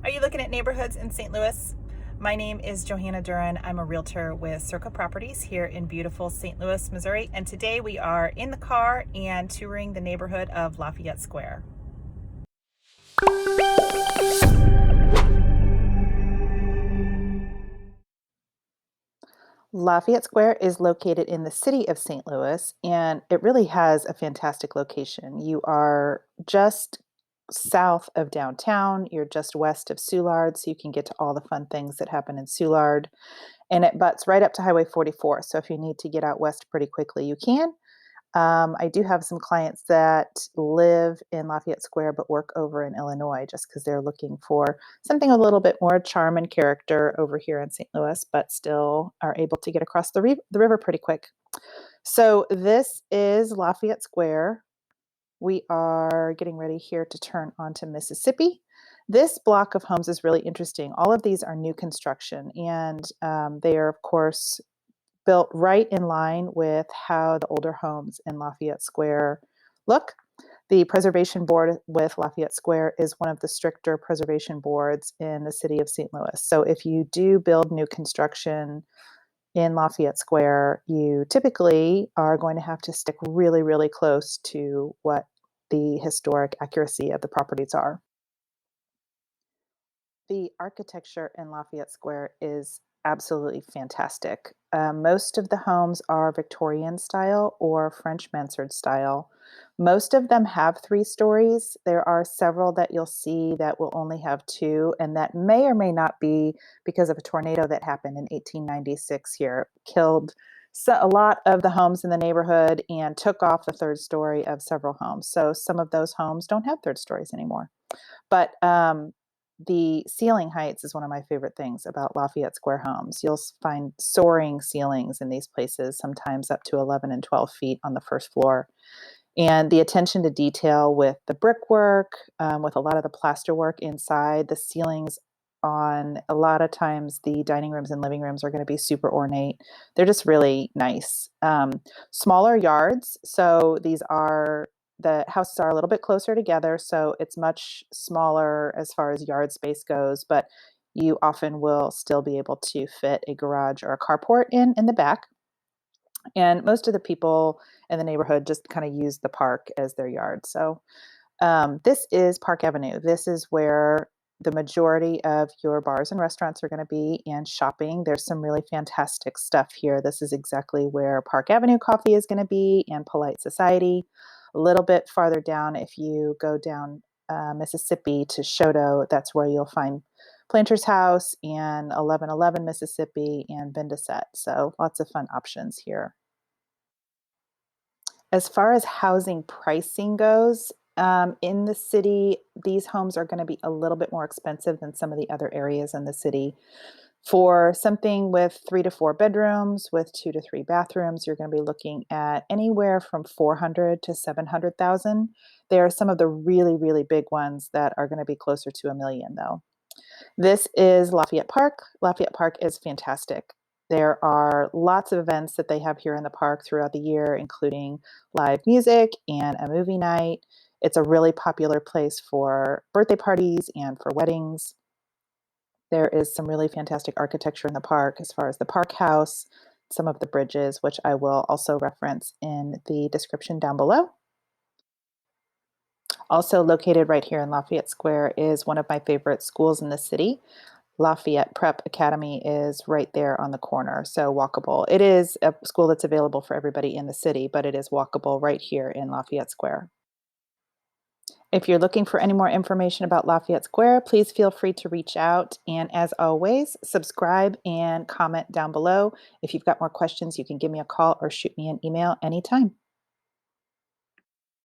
Are you looking at neighborhoods in St. Louis? My name is Johanna Dueren. I'm a realtor with Circa Properties here in beautiful St. Louis, Missouri. And today we are in the car and touring the neighborhood of Lafayette Square. Lafayette Square is located in the city of St. Louis, and it really has a fantastic location. You are just south of downtown, you're just west of Soulard, so you can get to all the fun things that happen in Soulard. And it butts right up to Highway 44. So if you need to get out west pretty quickly, you can. I do have some clients that live in Lafayette Square but work over in Illinois just because they're looking for something a little bit more charm and character over here in St. Louis, but still are able to get across the river pretty quick. So this is Lafayette Square. We are getting ready here to turn onto Mississippi. This block of homes is really interesting. All of these are new construction, and they are, of course, built right in line with how the older homes in Lafayette Square look. The preservation board with Lafayette Square is one of the stricter preservation boards in the city of St. Louis. So if you do build new construction in Lafayette Square, you typically are going to have to stick really, really close to what the historic accuracy of the properties are. The architecture in Lafayette Square is absolutely fantastic. Most of the homes are Victorian style or French mansard style. Most of them have 3 stories. There are several that you'll see that will only have 2, and that may or may not be because of a tornado that happened in 1896 here. Killed a lot of the homes in the neighborhood and took off the 3rd story of several homes. So some of those homes don't have 3rd stories anymore. But the ceiling heights is one of my favorite things about Lafayette Square homes. You'll find soaring ceilings in these places, sometimes up to 11 and 12 feet on the 1st floor. And the attention to detail with the brickwork, with a lot of the plaster work inside, the ceilings on a lot of times the dining rooms and living rooms are going to be super ornate. They're just really nice. Smaller yards. So the houses are a little bit closer together, so it's much smaller as far as yard space goes, but you often will still be able to fit a garage or a carport in the back. And most of the people in the neighborhood just kind of use the park as their yard. So this is Park Avenue. This is where the majority of your bars and restaurants are going to be, and shopping. There's some really fantastic stuff here. This is exactly where Park Avenue Coffee is going to be, and Polite Society. A little bit farther down, if you go down Mississippi to Shoto, that's where you'll find Planter's House and 1111 Mississippi and Bendeset. So lots of fun options here. As far as housing pricing goes, in the city, these homes are going to be a little bit more expensive than some of the other areas in the city. For something with 3 to 4 bedrooms, with 2 to 3 bathrooms, you're going to be looking at anywhere from 400 to 700,000. There are some of the really, really big ones that are going to be closer to 1 million, though. This is Lafayette Park. Lafayette Park is fantastic. There are lots of events that they have here in the park throughout the year, including live music and a movie night. It's a really popular place for birthday parties and for weddings. There is some really fantastic architecture in the park as far as the park house, some of the bridges, which I will also reference in the description down below. Also located right here in Lafayette Square is one of my favorite schools in the city. Lafayette Prep Academy is right there on the corner, so walkable. It is a school that's available for everybody in the city, but it is walkable right here in Lafayette Square. If you're looking for any more information about Lafayette Square, please feel free to reach out. And as always, subscribe and comment down below. If you've got more questions, you can give me a call or shoot me an email anytime.